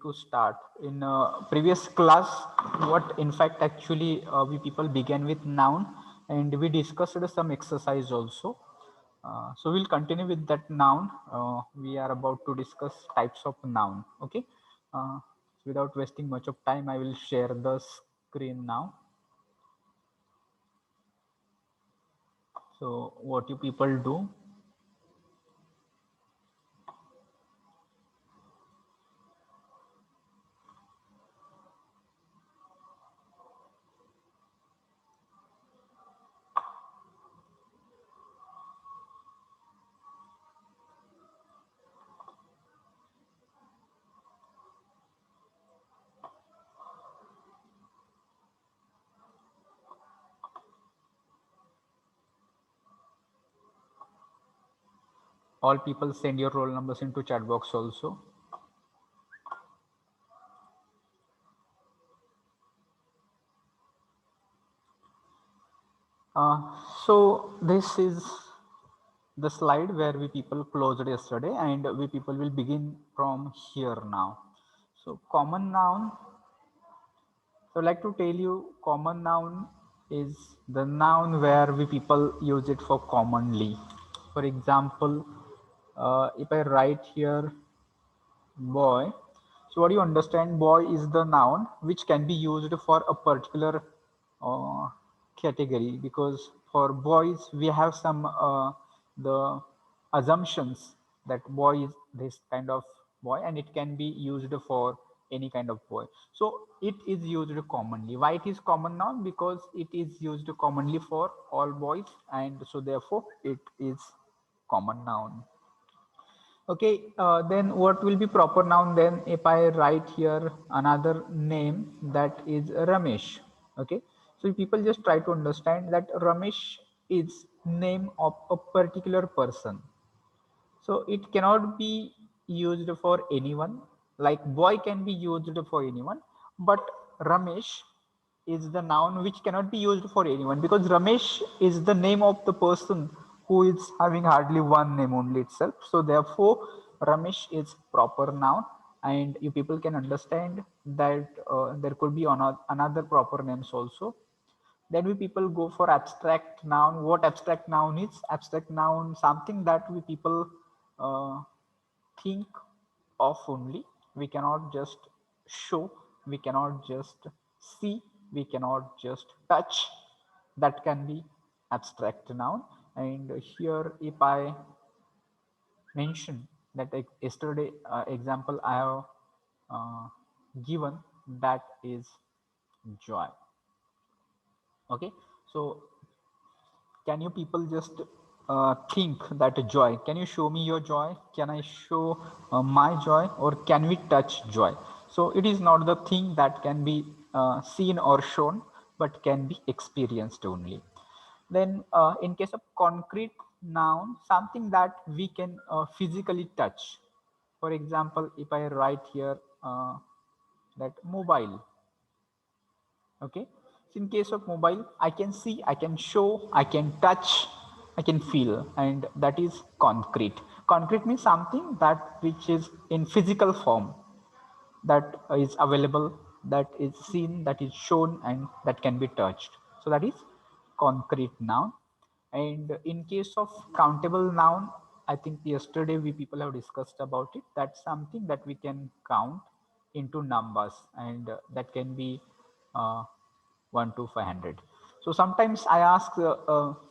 to start. In previous class, what in fact actually we people began with noun, and we discussed some exercise also. So we'll continue with that noun. We are about to discuss types of noun. Okay. Without wasting much of time, I will share the screen now. So what you people do? All people send your roll numbers into chat box also. So this is the slide where we people closed yesterday, and we people will begin from here now. So common noun. So I'd like to tell you, common noun is the noun where we people use it for commonly. For example, if I write here boy, so what do you understand? Boy is the noun which can be used for a particular uh, category, because for boys we have some the assumptions that boy is this kind of boy, and it can be used for any kind of boy. So it is used commonly. Why it is common noun? Because it is used commonly for all boys, and so therefore it is common noun. Okay, then what will be proper noun then if I write here another name that is Ramesh? Okay, so people just try to understand that Ramesh is name of a particular person. So it cannot be used for anyone. Like boy can be used for anyone, but Ramesh is the noun which cannot be used for anyone, because Ramesh is the name of the person who is having hardly one name only itself. So therefore, Ramesh is proper noun, and you people can understand that there could be another proper names also. Then we people go for abstract noun. What abstract noun is? Abstract noun, something that we people uh, think of only. We cannot just show, we cannot just see, we cannot just touch. That can be abstract noun. And here if I mention that yesterday example I have given, that is joy. Okay, so can you people just think that joy? Can you show me your joy? Can I show my joy, or can we touch joy? So it is not the thing that can be seen or shown, but can be experienced only. Then, in case of concrete noun, something that we can physically touch. For example, if I write here that mobile, okay, so in case of mobile I can see, I can show, I can touch, I can feel, and that is concrete. Concrete means something that which is in physical form, that is available, that is seen, that is shown, and that can be touched. So that is concrete noun. And in case of countable noun, I think yesterday we people have discussed about it. That's something that we can count into numbers, and that can be uh, 1 to 500. So sometimes I ask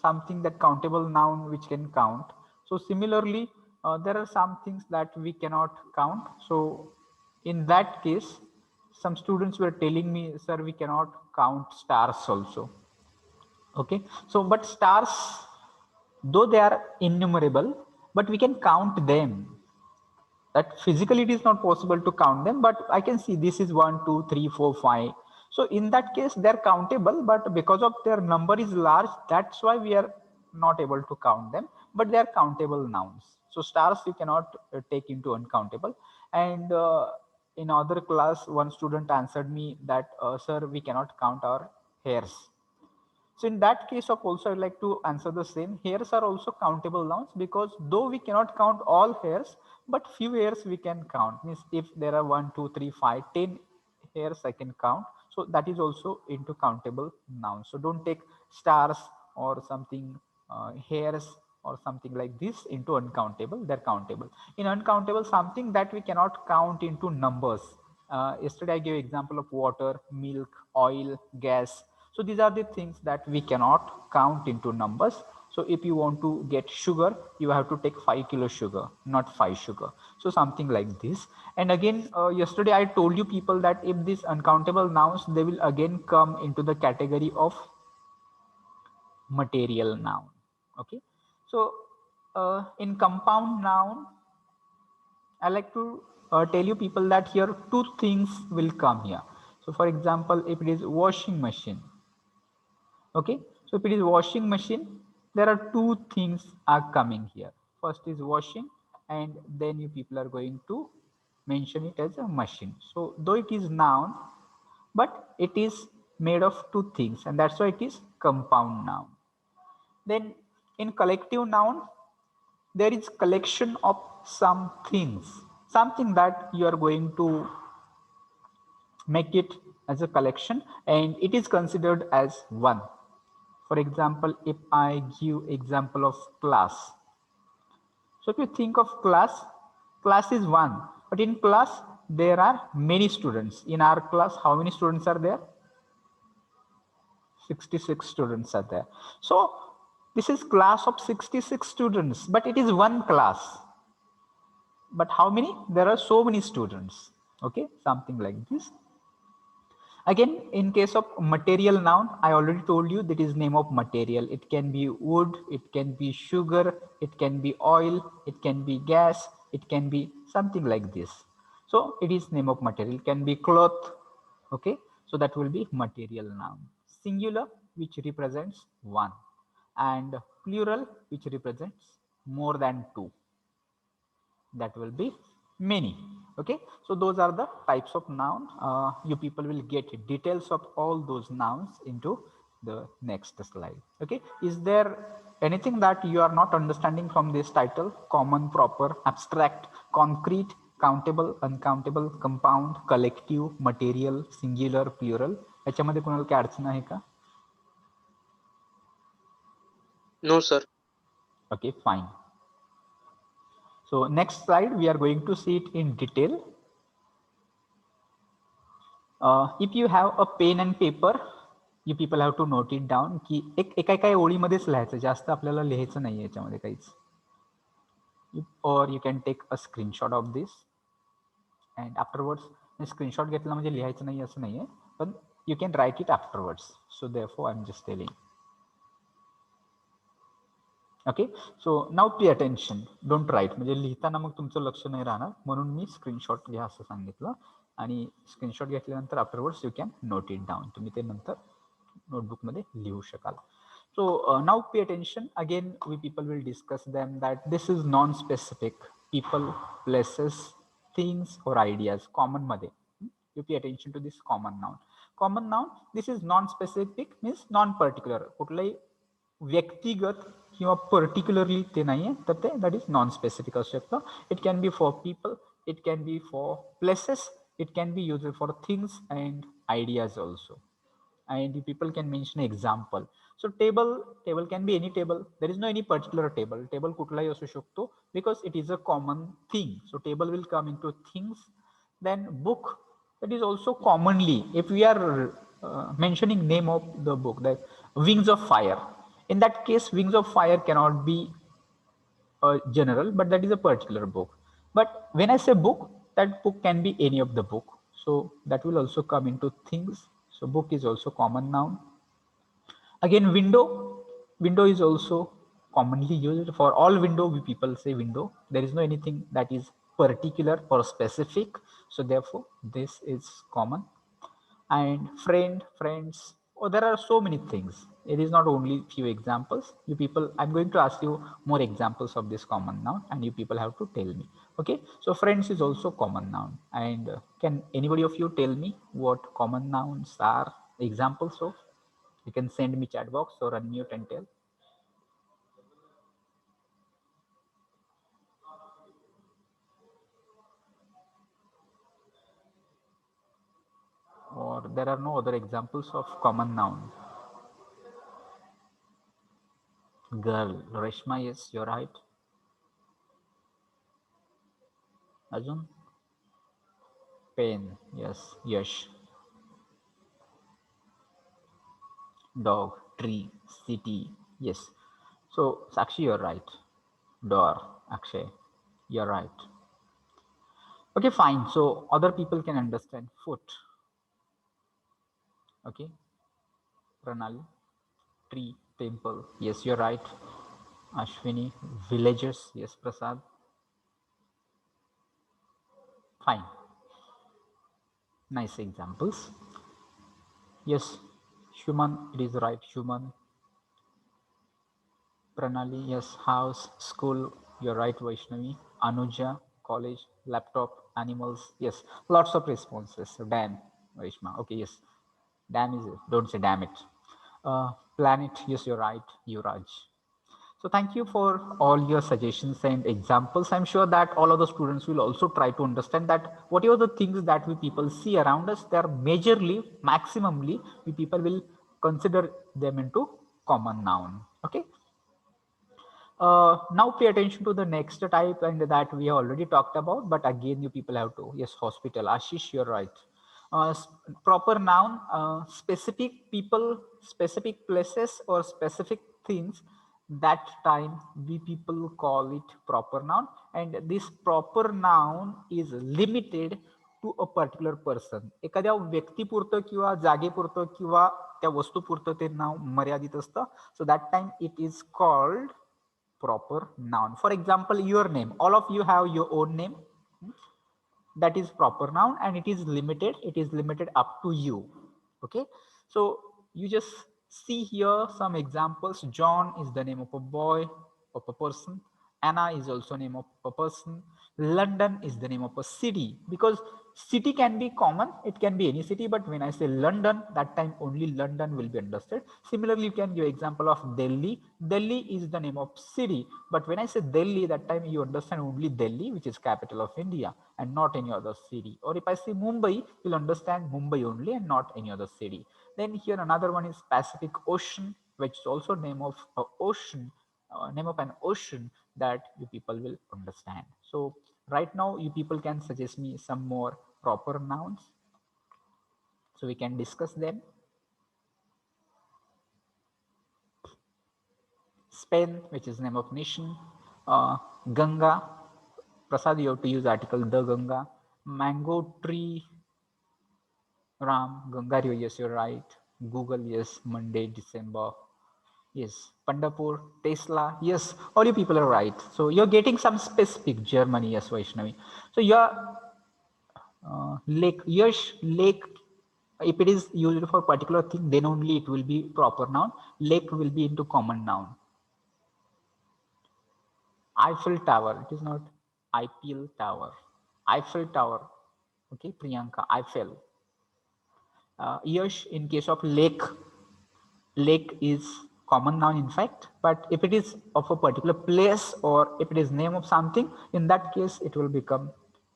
something that countable noun which can count. So similarly, there are some things that we cannot count. So in that case, some students were telling me, sir, we cannot count stars also. Okay, so but stars, though they are innumerable, but we can count them. That physically it is not possible to count them, but I can see this is 1 2 3 4 5. So in that case they're countable, but because of their number is large, that's why we are not able to count them, but they are countable nouns. So stars you cannot take into uncountable. And in other class one student answered me that sir, we cannot count our hairs. So in that case of also, I'd like to answer the same. Hairs are also countable nouns because though we cannot count all hairs, but few hairs we can count. Means if there are 1, 2, 3, 5, 10 hairs I can count. So that is also into countable nouns. So don't take stars or something, hairs or something like this into uncountable. They're countable. In uncountable, something that we cannot count into numbers. Yesterday I gave example of water, milk, oil, gas. So these are the things that we cannot count into numbers. So if you want to get sugar, you have to take 5 kilo sugar, not 5 sugar. So something like this. And again, yesterday I told you people that if these uncountable nouns, they will again come into the category of material noun. Okay. So in compound noun, I like to tell you people that here two things will come here. So for example, if it is washing machine, okay. So if it is washing machine, there are two things are coming here. First is washing, and then you people are going to mention it as a machine. So though it is noun, but it is made of two things, and that's why it is compound noun. Then in collective noun, there is collection of some things, something that you are going to make it as a collection, and it is considered as one. For example, if I give example of class, so if you think of class, class is one, but in class there are many students. In our class, how many students are there? 66 students are there. So this is class of 66 students, but it is one class. But how many? There are so many students. Okay, something like this. Again, in case of material noun, I already told you that is name of material. It can be wood, it can be sugar, it can be oil, it can be gas, it can be something like this. So it is name of material. It can be cloth. Okay, so that will be material noun. Singular, which represents one, and plural, which represents more than two. That will be many. Okay, so those are the types of noun. You people will get details of all those nouns into the next slide. Okay, is there anything that you are not understanding from this title? Common, proper, abstract, concrete, countable, uncountable, compound, collective, material, singular, plural, याच्यामध्ये कोणाला काय अडचण आहे का? No, sir. Okay, fine. So next slide, we are going to see it in detail. If you have a pen and paper, you people have to note it down की एका एका ओळीमध्येच लिहायचं, जास्त आपल्याला लिहायचं नाही याच्यामध्ये काहीच. Or you can take a screenshot of this and afterwards screenshot घेतला म्हणजे लिहायचं नाही असं नाहीये, पण you can write it afterwards. So therefore I'm just telling. Okay, so now pay attention, don't right. म्हणजे लिहिताना मग तुमचं लक्ष नाही राहणार, म्हणून मी स्क्रीनशॉट घ्या असं सांगितलं. आणि स्क्रीनशॉट घेतल्यानंतर afterwards you can note it down. तुम्ही ते नंतर नोटबुकमध्ये लिहू शकाल. So now pay attention. Again we people will discuss them that this is non specific. People, places, things और आयडियाज कॉमन मध्ये. You pay attention to this common noun. Common noun this is non specific means non particular. कुठलाही व्यक्तिगत किंवा particularly ते नाही आहे, तर ते दॅट इज नॉन स्पेसिफिक असू शकतं. It can be for people, it can be for places, it can be use for things and ideas also. And people can mention example. So table can be any table. There is no any particular table. Table कुठलाही असू शकतो because it is a common thing. So table will come into things. Then book, that is also commonly, if we are mentioning name of the book, that Wings of Fire, in that case Wings of Fire cannot be general, but that is a particular book. But when I say book, that book can be any of the book. So that will also come into things. So book is also common noun. Again, window. Window is also commonly used. For all window, we people say window. There is no anything that is particular or specific. So therefore, this is common. And friend, friends. Oh, there are so many things. It is not only few examples. You people, I'm going to ask you more examples of this common noun, and you people have to tell me. Okay. So friends is also common noun. And can anybody of you tell me what common nouns are examples of? You can send me chat box or unmute and tell. Or there are no other examples of common noun. Girl, Reshma, yes, you're right. Arjun, pen, yes, Yash. Dog, tree, city, yes. So, Sakshi, you're right. Door, Akshay, you're right. Okay, fine. So, other people can understand. Foot, okay. Pranali, tree, temple, yes, you're right. Ashwini, villages, yes, Prasad. Fine. Nice examples. Yes, human, it is right. Human, Pranali, yes, house, school, you're right, Vaishnavi. Anuja, college, laptop, animals, yes, lots of responses. So, damn, Vaishma, okay, yes, damn is, don't say damn it. Planet, yes, you're right, Yuraj. So thank you for all your suggestions and examples. I'm sure that all of the students will also try to understand that whatever the things that we people see around us, they are majorly, maximally, we people will consider them into common noun. Okay. Now pay attention to the next type and that we already talked about, but again you people have to, yes, hospital. Ashish, you're right. Proper noun, specific people, specific places or specific things, that time we people call it proper noun, and this proper noun is limited to a particular person. एखाद्या व्यक्तीपुरतं किंवा जागेपुरतं किंवा त्या वस्तूपुरतं ते नाव मर्यादित असतं. So that time it is called proper noun. For example, your name. All of you have your own name. That is proper noun and it is limited. It is limited up to you. Okay. So you just see here some examples. John is the name of a boy, of a person. Anna is also name of a person. London is the name of a city, because city can be common, it can be any city, but when I say London, that time only London will be understood. Similarly, you can give example of Delhi. Delhi is the name of city, but when I say Delhi, that time you understand only Delhi, which is capital of India, and not any other city. Or if I say Mumbai, you'll understand Mumbai only and not any other city. Then here another one is Pacific Ocean, which is also name of ocean, name of an ocean that you people will understand. So right now you people can suggest me some more proper nouns so we can discuss them. Spain, which is name of nation. Ganga, Prasad, you have to use article the Ganga. Mango tree, Ram, Ganga River, yes, you're right. Google, yes, Monday, December. Yes, Pandapur, Tesla, yes, all you people are right. So you're getting some specific Germany, yes, Vaishnavi. So your lake, Yash, lake, if it is used for particular thing, then only it will be proper noun. Lake will be into common noun. Eiffel Tower, it is not Eiffel Tower. Eiffel Tower, okay, Priyanka, Eiffel. Yash, in case of lake, lake is common noun in fact, but if it is of a particular place or if it is name of something, in that case it will become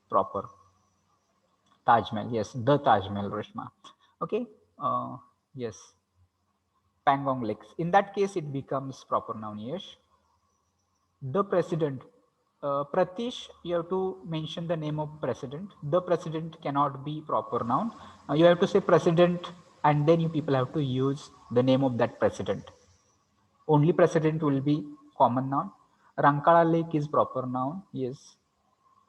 proper. Taj Mahal, yes, the Taj Mahal, Rishma. Okay, yes, Pangong Lakes. In that case, it becomes proper noun. Yes, the president. Pratish, you have to mention the name of president. The president cannot be proper noun. You have to say president, and then you people have to use the name of that president. Only president will be common noun. Rankala Lake is proper noun. Yes.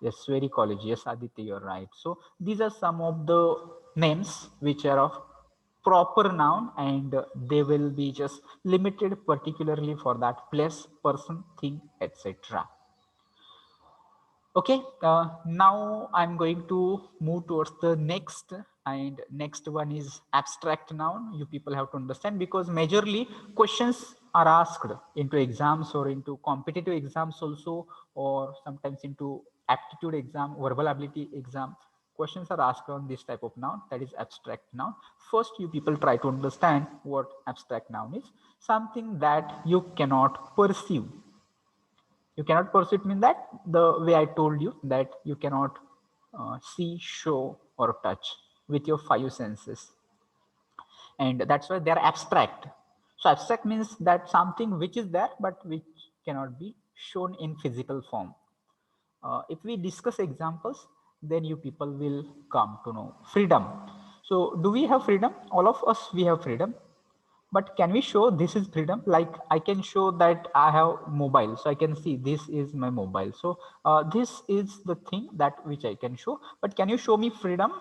Yes, very college. Yes, Aditya, you're right. So these are some of the names which are of proper noun and they will be just limited particularly for that place, person, thing, etc. Okay, now I'm going to move towards the next, and next one is abstract noun. You people have to understand because majorly questions are asked into exams or into competitive exams also, or sometimes into aptitude exam, verbal ability exam. questions are asked on this type of noun, that is abstract noun. First, you people try to understand what abstract noun is. Something that you cannot perceive. You cannot perceive mean that the way I told you that you cannot see, show, or touch with your five senses, and that's why they're abstract. So abstract means that something which is there but which cannot be shown in physical form. If we discuss examples, then you people will come to know freedom. So do we have freedom? All of us, we have freedom. But can we show this is freedom? Like I can show that I have mobile, so I can see this is my mobile. So this is the thing that which I can show. But can you show me freedom?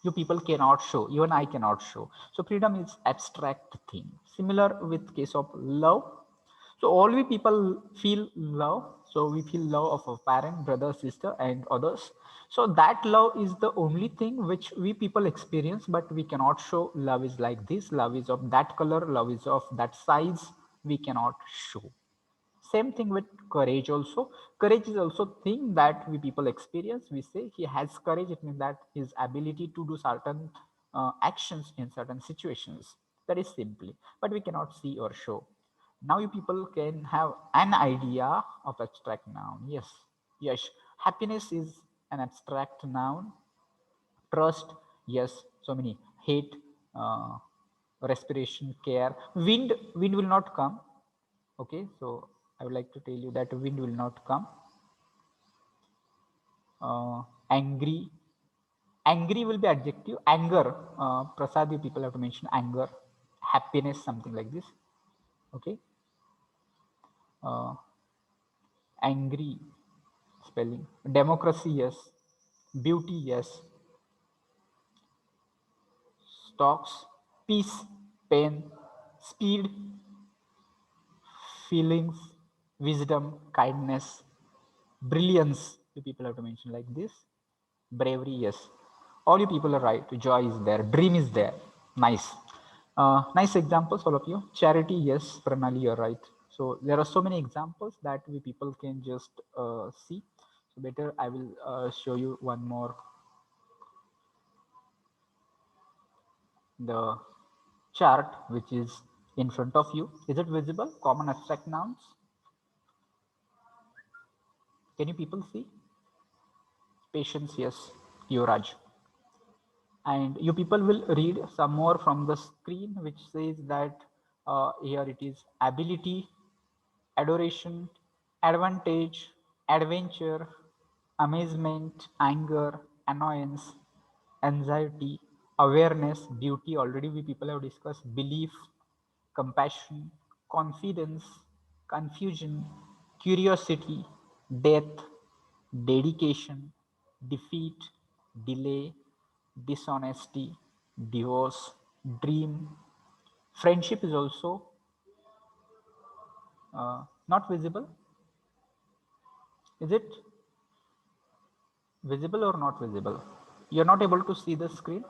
You people cannot show. Even I cannot show. So freedom is abstract thing. Similar with case of love. So all we people feel love. So we feel love of a parent, brother, sister, and others. So that love is the only thing which we people experience, but we cannot show. Love is like this. Love is of that color. Love is of that size. We cannot show. Same thing with courage also. Courage is also thing that we people experience. We say he has courage. It means that his ability to do certain actions in certain situations. That is simply, but we cannot see or show. Now you people can have an idea of abstract noun. Yes, yes. Happiness is an abstract noun. Trust, yes. So many. Hate, respiration, care. Wind will not come. Okay, so I would like to tell you that wind will not come. Angry, angry will be adjective. Anger, Prasad, you people have to mention anger. Happiness, something like this. Okay, angry spelling. Democracy, yes. Beauty, yes. Stocks, peace, pain, speed, feelings, wisdom, kindness, brilliance. You people have to mention like this. Bravery, yes. All you people are right. Joy is there. Dream is there. Nice. Nice examples, all of you. Charity, yes. Pranali, you're right. So there are so many examples that we people can just see. So better I will show you one more. The chart which is in front of you. Is it visible? Common abstract nouns. Can you people see? Patience, yes. Yuvraj. And you people will read some more from the screen which says that here it is ability, adoration, advantage, adventure, amazement, anger, annoyance, anxiety, awareness, beauty. Already we people have discussed belief, compassion, confidence, confusion, curiosity, death, dedication, defeat, delay, dishonesty, divorce, dream. Friendship is also not visible. Is it visible or not visible? You're not able to see the screen?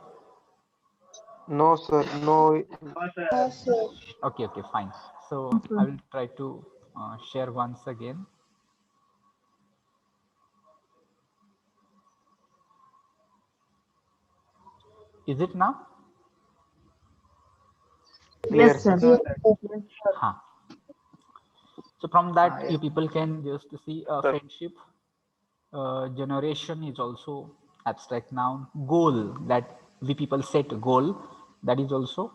No, sir. No. No, sir. Okay, okay, fine. So I will try to share once again. Is it now? Clear, Yes, sir. sir. Huh. So from that, you people can just see friendship. Generation is also abstract noun. Goal, that we people set goal, that is also.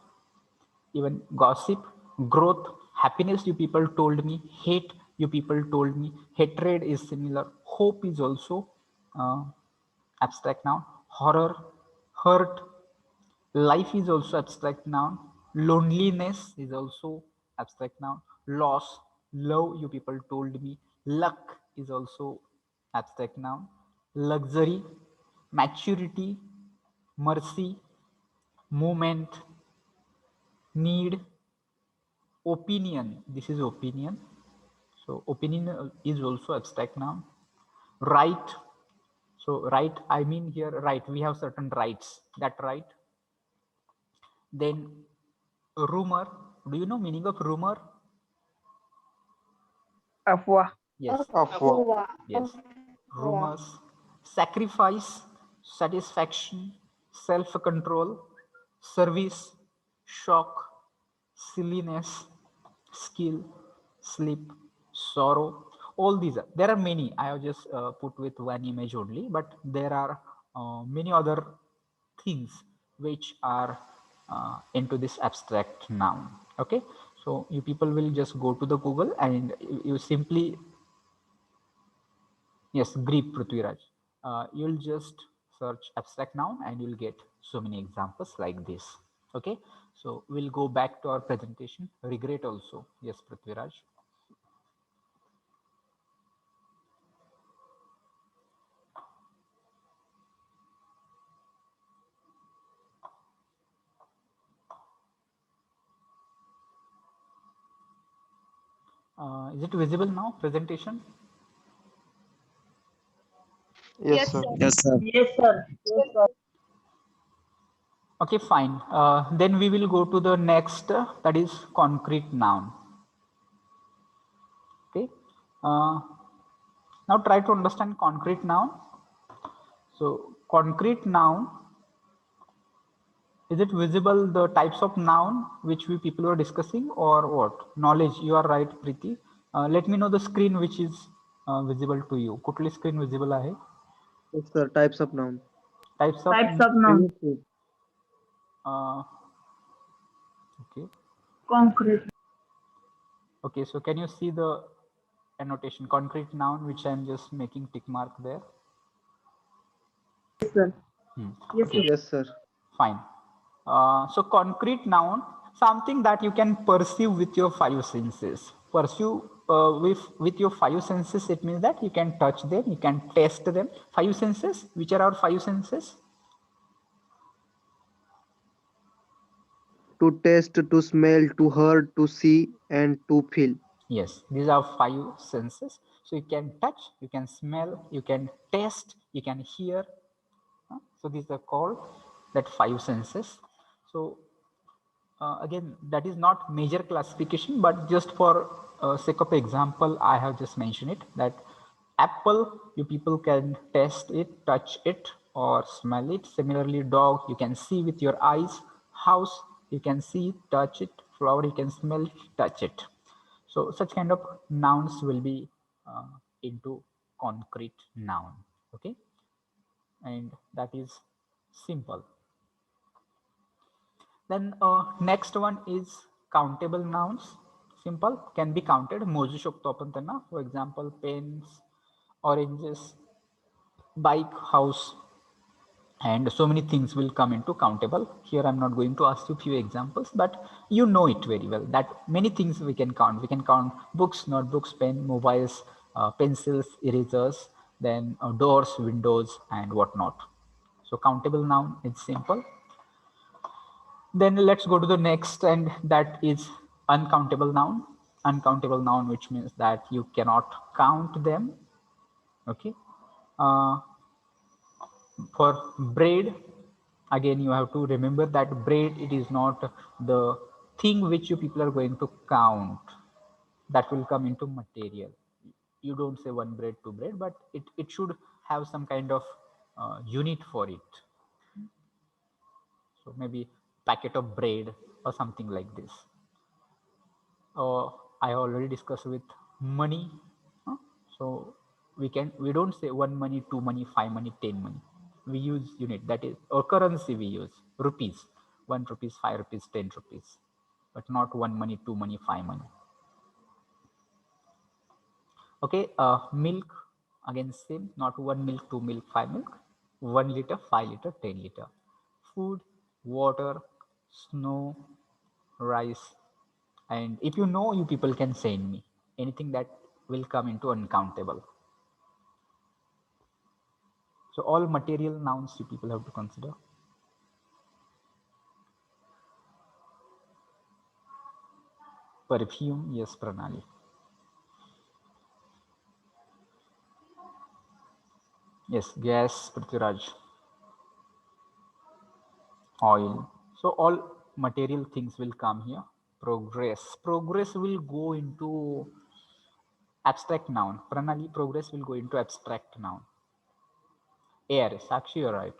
Even gossip, growth, happiness, you people told me. Hate, you people told me. Hatred is similar. Hope is also uh, abstract noun. Horror, hurt, life is also abstract noun. Loneliness is also abstract noun. Loss, love, you people told me. Luck is also abstract noun. Luxury, maturity, mercy, moment, need, opinion. This is opinion. So opinion is also abstract noun. Right. So right, I mean here right. We have certain rights. That right. Then rumor. Do you know meaning of rumor? Afwa. Yes. Afwa. Yes. Rumors. Sacrifice. satisfaction, self-control, service, shock, silliness, skill, sleep, sorrow. All these are, there are many. I have just put with one image only, but there are many other things which are into this abstract noun. Okay, so you people will just go to the Google and you simply, yes, Greep Prithviraj. You'll just search abstract noun and you'll get so many examples like this. Okay, so we'll go back to our presentation. Regret also. Yes, Prithviraj. Is it visible now, presentation? Yes, sir. Yes, sir. Yes, sir. Yes, sir. Okay, fine. Then we will go to the next, that is concrete noun. Okay. Now try to understand concrete noun. So concrete noun, is it visible the types of noun which we people were discussing or what? Knowledge, you are right, Preeti. Let me know the screen which is visible to you. Kutli screen visible ahe? Yes, sir. Types of noun. Types of, Types of noun. uh, okay. Concrete. Okay, so can you see the annotation, concrete noun, which I'm just making tick mark there? Yes, sir. Yes, Okay, sir. Yes, sir. fine. So concrete noun, something that you can perceive with your five senses. Pursue with your five senses, it means that you can touch them, you can taste them. Five senses, which are our five senses? To taste, to smell, to hear, to see, and to feel. Yes, these are five senses. So you can touch, you can smell, you can taste, you can hear. So these are called that five senses. So again, that is not major classification, but just for sake of example, I have just mentioned it that apple, you people can taste it, touch it, or smell it. Similarly, dog, you can see with your eyes. House, you can see, touch it. Flower, you can smell, touch it. So such kind of nouns will be into concrete noun. Okay, and that is simple. Then next one is countable nouns. Simple, can be counted. मोजू शकतो आपण त्यांना. For example, pens, oranges, bike, house, and so many things will come into countable. Here I'm not going to ask you few examples, but you know it very well that many things we can count. We can count books, notebooks, pen, mobiles, pencils, erasers, then doors, windows, and whatnot. So countable noun is simple. Then let's go to the next, and that is uncountable noun. Uncountable noun, which means that you cannot count them. Okay. For bread, again you have to remember that bread, it is not the thing which you people are going to count. That will come into material. You don't say one bread, two bread, but it should have some kind of unit for it. So maybe packet of bread or something like this. I already discussed with money. So we don't say one money, two money, five money, 10 money. We use unit, that is, or currency we use rupees, 1 rupees, 5 rupees, 10 rupees, but not one money, two money, five money. Okay, milk, again same, not one milk, two milk, five milk, 1 liter, 5 liter, 10 liter. Food, water, snow, rice, and if you know, you people can send me anything that will come into uncountable. So all material nouns you people have to consider. Perfume, yes, Pranali. Yes, gas, Prithviraj. Oil. So all material things will come here. Progress will go into abstract noun. Pranali, progress will go into abstract noun. Air. Sakshi, you're right.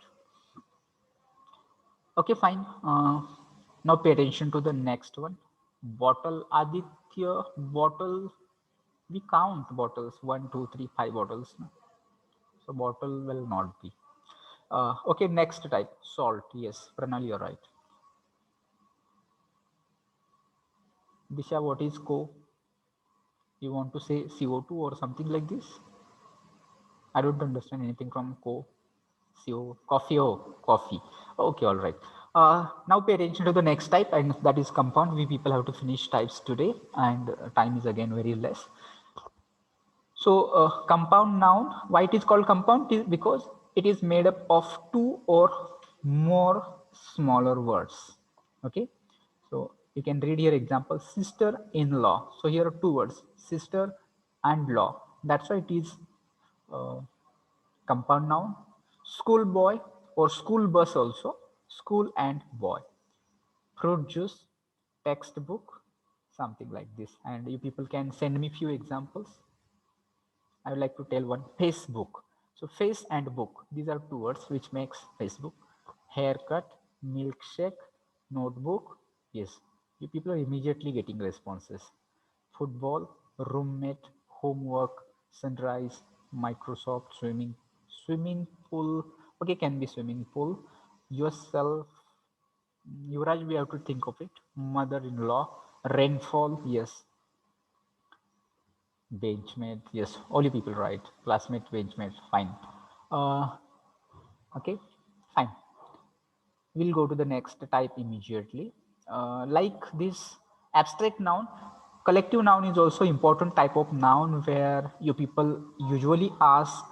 Okay, fine. Now pay attention to the next one. Bottle. Aditya, bottle. We count bottles. 1, 2, 3, 5 bottles. No? So bottle will not be. Okay, next type. Salt. Yes, Pranal, you're right. Disha, what is co? You want to say CO2 or something like this? I don't understand anything from co. CO, coffee, oh, coffee. Okay, all right. Now pay attention to the next type, and that is compound. We people have to finish types today, and time is again very less. So compound noun, why it is called compound? Is because it is made up of two or more smaller words. Okay, so you can read here example, sister-in-law. So here are two words, sister and law. That's why it is compound noun. School boy or school bus also, school and boy. Fruit juice, textbook, something like this. And you people can send me few examples. I would like to tell one, Facebook. So face and book, these are two words which makes Facebook. Haircut, milkshake, notebook. Yes, you people are immediately getting responses. Football, roommate, homework, sunrise, Microsoft, swimming, swimming pool. Okay, can be swimming pool. Yourself, Yuvraj, we have to think of it. Mother-in-law, rainfall. Yes, benchmate, yes, all you people right. Classmate, benchmate, fine. Okay, fine. We'll go to the next type immediately. Like this abstract noun, collective noun is also important type of noun where you people usually ask,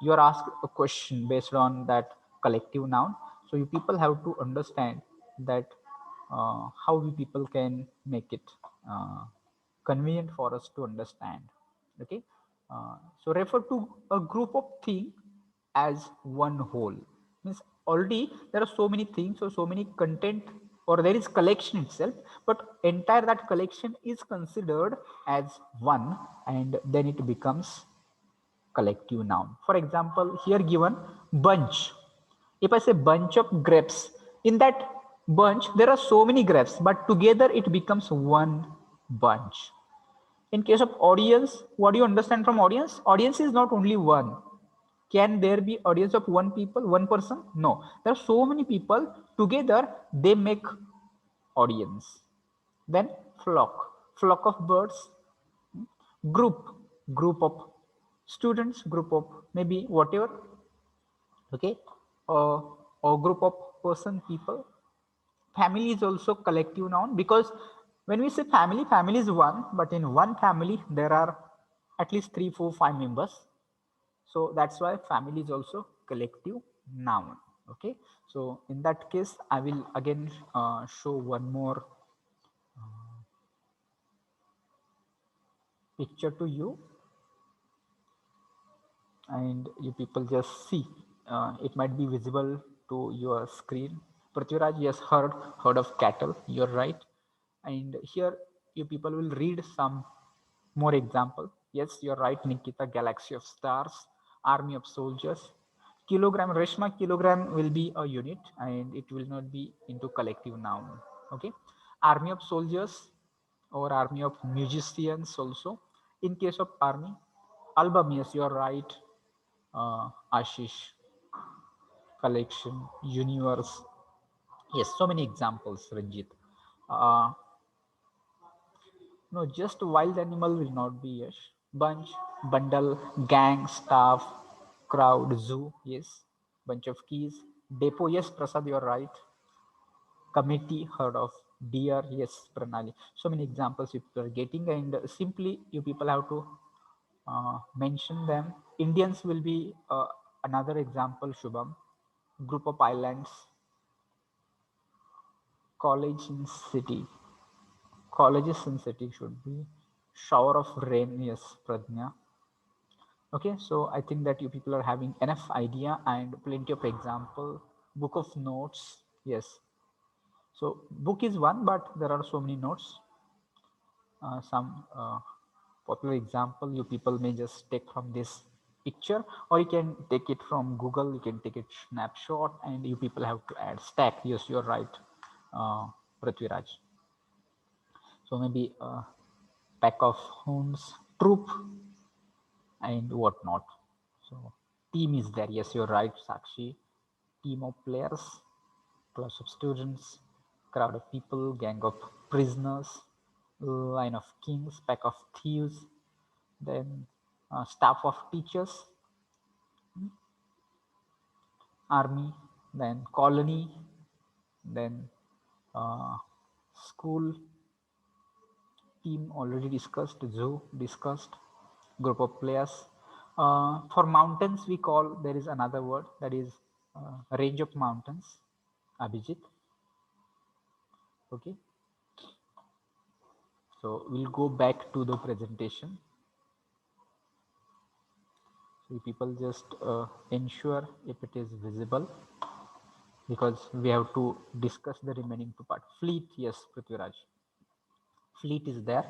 you are asked a question based on that collective noun. So you people have to understand that how we people can make it convenient for us to understand. Okay, so refer to a group of things as one whole. Means already there are so many things or so many content, or there is collection itself, but entire that collection is considered as one, and then it becomes collective noun. For example, here given bunch. If I say bunch of grapes, in that bunch there are so many grapes, but together it becomes one bunch. In case of audience, what do you understand from audience? Audience is not only one. Can there be audience of one people, one person? No. There are so many people together, they make audience. Then flock, flock of birds, group, group of students, group of maybe whatever. Okay, or group of person, people. Family is also collective noun, because when we say family, family is one, but in one family there are at least 3, 4, 5 members. So that's why family is also collective noun. Okay, so in that case I will again show one more picture to you, and you people just see. It might be visible to your screen. Prithviraj, yes, heard of cattle, you're right. And here you people will read some more example. Yes, you're right, Nikita, galaxy of stars, army of soldiers. Kilogram, Reshma, kilogram will be a unit and it will not be into collective noun. Okay, army of soldiers or army of musicians also. In case of army, album, yes, you're right, Ashish, collection, universe. Yes, so many examples, Ranjit. Uh, no, just wild animal will not be yes. Bunch, bundle, gang, staff, crowd, zoo. Yes, bunch of keys. Depot. Yes, Prasad, you're right. Committee, heard of. Deer. Yes, Pranali. So many examples you are getting, and simply you people have to mention them. Indians will be another example, Shubham. Group of islands. College in city. Colleges in city should be. Shower of rain, yes, Pradnya. Okay, so I think that you people are having enough idea and plenty of example. Book of notes, yes. So book is one, but there are so many notes. Some popular example you people may just take from this picture, or you can take it from Google. You can take it snapshot, and you people have to add stack. Yes, you're right, Prithviraj. So maybe a pack of hounds, troop, and whatnot. So team is there. Yes, you're right, Sakshi. Team of players, class of students, crowd of people, gang of prisoners, line of kings, pack of thieves, then staff of teachers, army, then colony, then school, team already discussed, zoo discussed, group of players. For mountains, we call, there is another word, that is range of mountains, Abhijit. Okay. So we'll go back to the presentation. So people just ensure if it is visible, because we have to discuss the remaining two parts. Fleet, yes, Prithviraj. Fleet is there.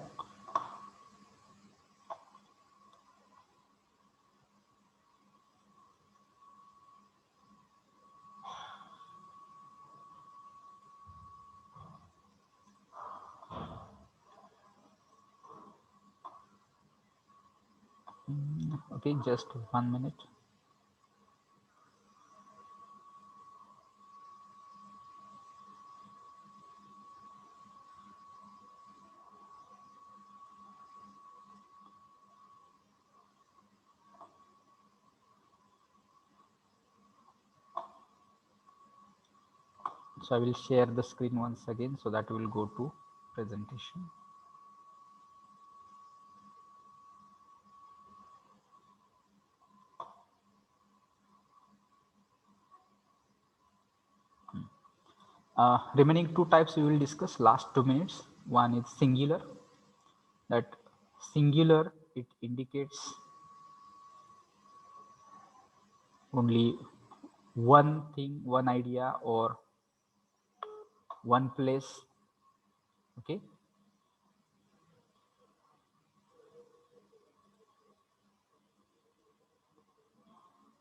Okay, just 1 minute. So I will share the screen once again, so that will go to presentation. Remaining two types we will discuss last 2 minutes. One is singular. That singular, it indicates only one thing, one idea, or one place. Okay.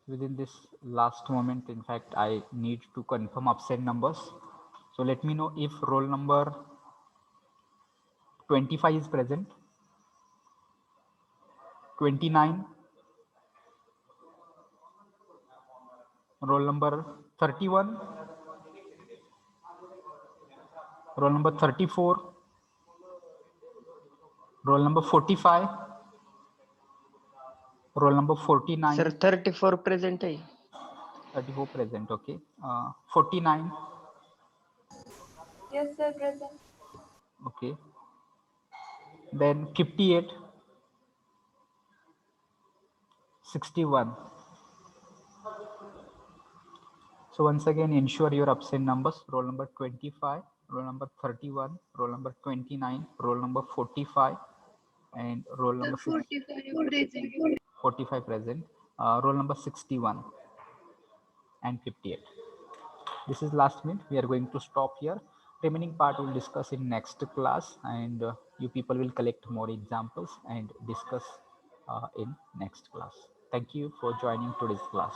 Within this last moment, in fact, I need to confirm absent numbers. So let me know if roll number 25 is present, 29, roll number 31, roll number 34, roll number 45, roll number 49. Sir, 34 present है. 34 present, okay. 49. Yes, sir, present. Okay. Then 58, 61. So once again, ensure your absent numbers. Roll number 25, roll number 31, roll number 29, roll number 45, and roll number 45 present. Roll number 61 and 58. This is last minute. We are going to stop here. Remaining part we'll discuss in next class, and you people will collect more examples and discuss in next class. Thank you for joining today's class.